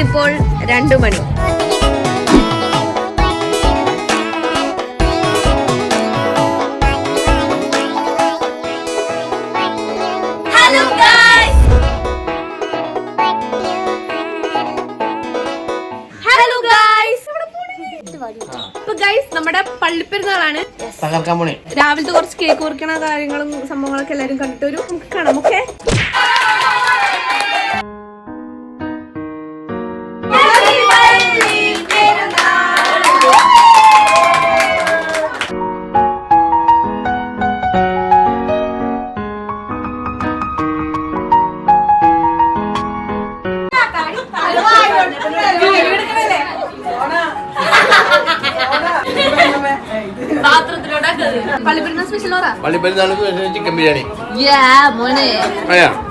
ഇപ്പോൾ 2 മണി. നമ്മുടെ പള്ളിപ്പെരുന്നാളാണ്. രാവിലത്തെ കുറച്ച് കേക്ക് മുറിക്കണ കാര്യങ്ങളും സംഭവങ്ങളൊക്കെ എല്ലാരും കണ്ടിട്ട് വരും. നമുക്ക് കാണാം. ഓക്കെ, പള്ളിപ്പെരുന്നാൾ ചിക്കൻ ബിരിയാണി.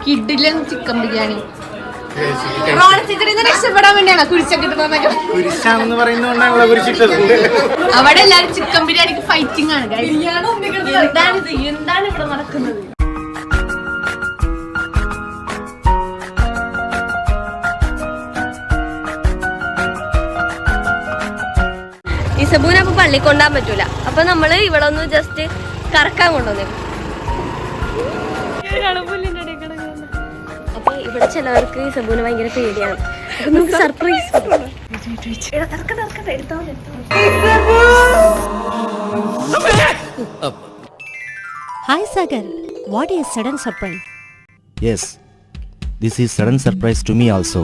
കിഡിലും ചിക്കൻ ബിരിയാണി രക്ഷപ്പെടാൻ വേണ്ടിയാണ് കുരിശാണെന്ന് പറയുന്നതുകൊണ്ടാണല്ലോ കുരിശിട്ടത്. അവിടെ എല്ലാരും ചിക്കൻ ബിരിയാണിക്ക് ഫൈറ്റിംഗ് ആണ്. എന്താണ് ഇവിടെ നടക്കുന്നത്? ഇസബൂനെ അപ്പൊ പള്ളി കൊണ്ടാൻ പറ്റൂല. അപ്പൊ നമ്മള് ഇവിടെ ഒന്ന് ജസ്റ്റ് കറക്കാൻ കൊണ്ടുവന്നു. അപ്പൊ ഇവിടെ ചിലവർക്ക് ഇസബൂന് ഭയങ്കര പേടിയാണ്. അപ്പൊ നമുക്ക് surprise. Hi Sagar, what is sudden surprise? Yes, this is sudden surprise to me also.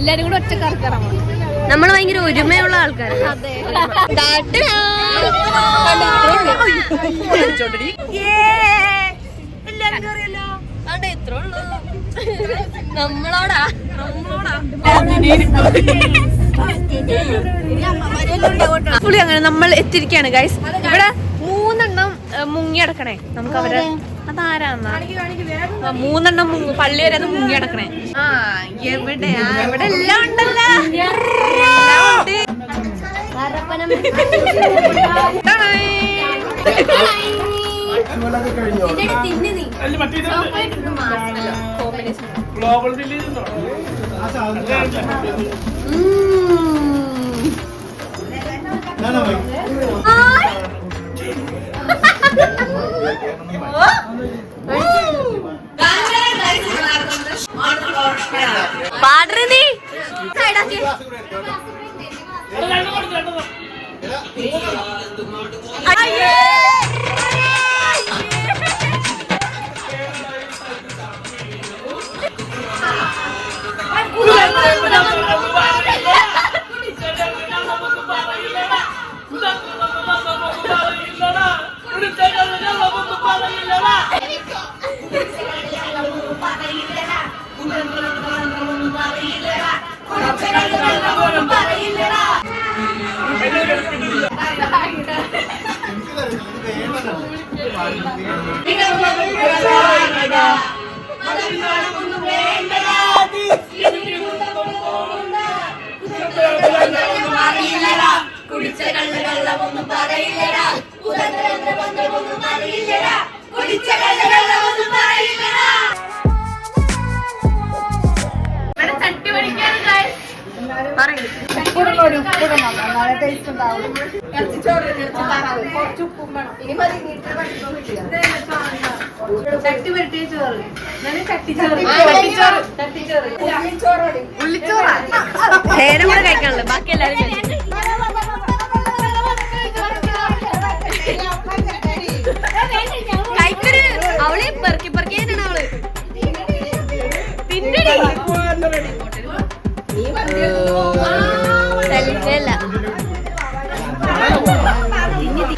എല്ലാരും കൂടെ ഒറ്റ കറക്കണം. നമ്മൾ ഭയങ്കര ഒരുമയുള്ള ആൾക്കാരാണ്. നമ്മളോടാ പുളി. അങ്ങനെ നമ്മൾ എത്തിയിരിക്കുകയാണ് ഗൈസ്. ഇവിടെ 3 എണ്ണം മുങ്ങി അടക്കണേ. നമുക്ക് അവരെ അതാരാന്നാ 3 എണ്ണം പള്ളി വരെ അത് മുങ്ങി അടക്കണേ. ആ എവിടെയാ? ഇവിടെ എല്ലാം ഉണ്ടല്ലോ. പാടരുതി കുടിച്ച കള്ളൊന്നും പറയില്ലടാ. കുടിച്ച കള്ളൊന്നും പറയില്ലടാ. ചട്ടി പഠിക്കാനും ചട്ടി വരട്ടിയ ചോറ്. നേരം കൂടെ കഴിക്കാണല്ലോ. ബാക്കി എല്ലാരും കഴിക്കരു. അവള് പെറുക്കി പെറുക്കിയാണ് അവള്. തിന്നടി.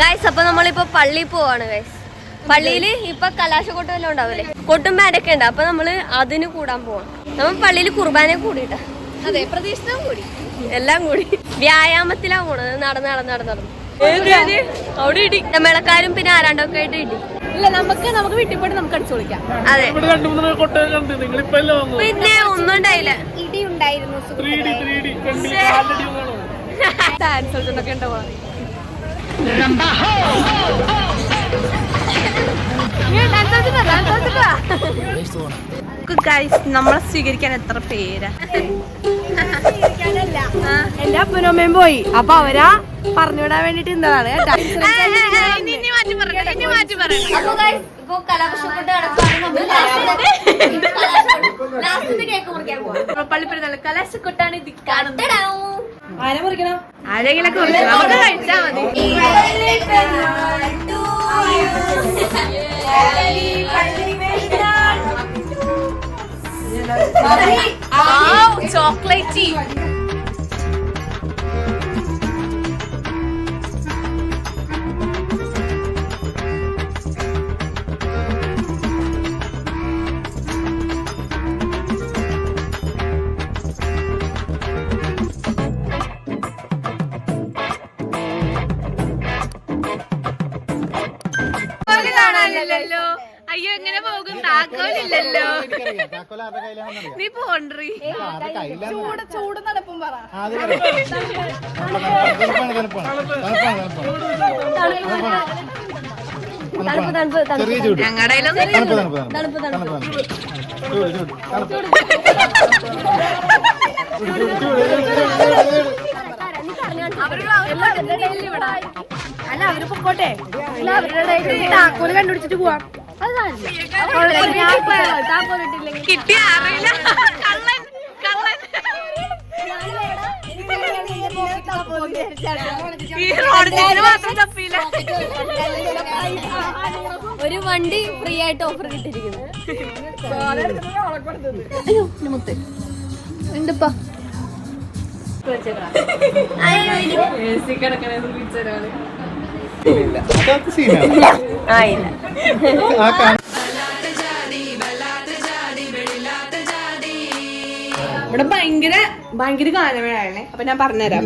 ഗൈസ്, അപ്പൊ നമ്മളിപ്പോ പള്ളി പോവാണ് ഗൈസ്. പള്ളിയില് ഇപ്പൊ കലാശക്കൊട്ടും എല്ലാം ഉണ്ടാവില്ലേ, കൊട്ടും ബാൻഡൊക്കെ ഉണ്ട്. അപ്പൊ നമ്മള് അതിന് കൂടാൻ പോവാം. നമ്മൾ പള്ളിയില് കുർബാന കൂടിയിട്ടാ. അതെ, പ്രതീക്ഷിച്ചും കൂടി എല്ലാം കൂടി വ്യായാമത്തിലാ പോണത്. നടന്ന് അവിടെ ഇടി മേളക്കാരും പിന്നെ ആരാണ്ടൊക്കെ ആയിട്ട് ഇടി. ഇല്ല, നമുക്ക് വീട്ടിൽ പോയിട്ട് നമുക്ക് അടിച്ചു പൊളിക്കാം. അതെ, പിന്നെ ഒന്നും ഉണ്ടായില്ല. ഇടി ഉണ്ടായിരുന്നു. ഡാൻസ് കളിച്ചൊക്കെ ഉണ്ടാവുക. നമ്മളെ സ്വീകരിക്കാൻ എത്ര പേരാ. എന്റെ അപ്പനും അമ്മയും പോയി, അപ്പൊ അവരാ പറഞ്ഞുവിടാൻ വേണ്ടിട്ട് ഇന്നതാണ് കേട്ടോ. ഇപ്പൊ കലാപക്ഷപ്പെട്ട് പള്ളിപ്പെരുന്നാൾ കലാശക്കൊട്ടാണ് ഇത് കാണുന്നത്. ആരെ മുറിക്കണം? ആരെങ്കിലൊക്കെ നമുക്ക് കഴിച്ചാ മതി. ചോക്ലേറ്റ് കാണാനില്ലല്ലോ. അയ്യോ, എങ്ങനെ പോകും? താക്കോലില്ലല്ലോ. നീ പോണ്ടി. ചൂട് നടപ്പും പറ. അല്ല, അവര് പൊക്കോട്ടെ. അവരുടെ താക്കോല് കണ്ടുപിടിച്ചിട്ട് പോവാം. കിട്ടിയ അറിയില്ല. കള്ളൻ കള്ളൻ ഈ റോഡിന് മാത്രം തപ്പിയില്ല. ഒരു വണ്ടി ഫ്രീ ആയിട്ട് ഓഫർ കിട്ടിയിരിക്കുന്നു. ഉണ്ടപ്പാ ആയില്ല. ഇവിടെ ഭയങ്കര ഗാനമേളാണേ. അപ്പൊ ഞാൻ പറഞ്ഞുതരാം.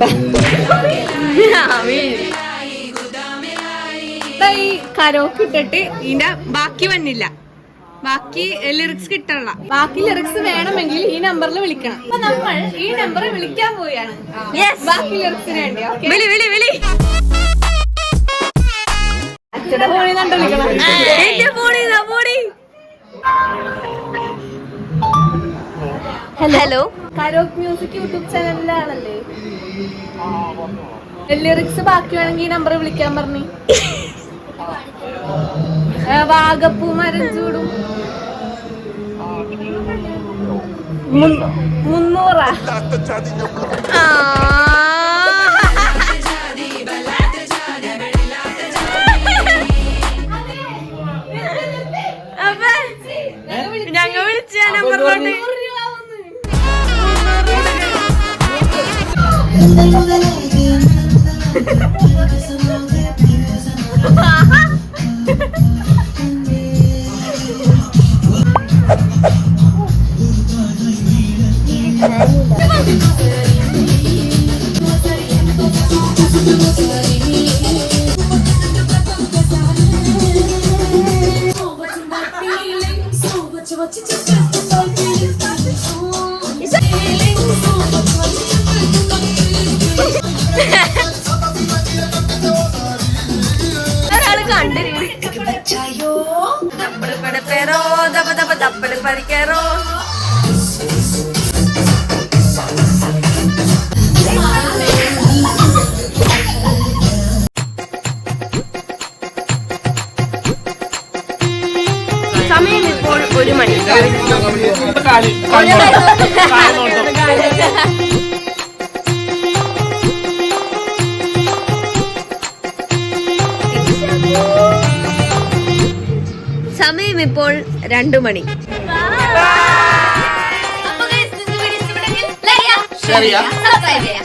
ഈ കരോക്ക് ഇട്ടിട്ട് ഇതിന്റെ ബാക്കി വന്നില്ല, ബാക്കി ലിറിക്സ് കിട്ടണ. ബാക്കി ലിറിക്സ് വേണമെങ്കിൽ ഈ നമ്പറിൽ വിളിക്കണം. അപ്പൊ നമ്മൾ ഈ നമ്പറിൽ വിളിക്കാൻ പോവുകയാണ് ബാക്കി ലിറിക്സിന് വേണ്ടി. അച്ഛന്റെ ഫോണിൽ കണ്ടു വിളിക്കണം. ഹലോ, കരോക്ക് മ്യൂസിക് യൂട്യൂബ് ചാനലിലാണല്ലേ. ലിറിക്സ് ബാക്കി വേണമെങ്കിൽ ഈ നമ്പറിൽ വിളിക്കാൻ പറഞ്ഞു. വാഗപ്പൂ മരം ചൂടും 300. ഞങ്ങൾ വിളിച്ച നമ്പറിലോട്ട് ഒരാള് കണ്ടിരുന്നു. തപ്പല് പരിക്കറോ സമയം ഇപ്പോൾ 1 മണി. സമയം ഇപ്പോൾ 2 മണി. ശരിയാ. സബ്സ്ക്രൈബ് ചെയ്യാം.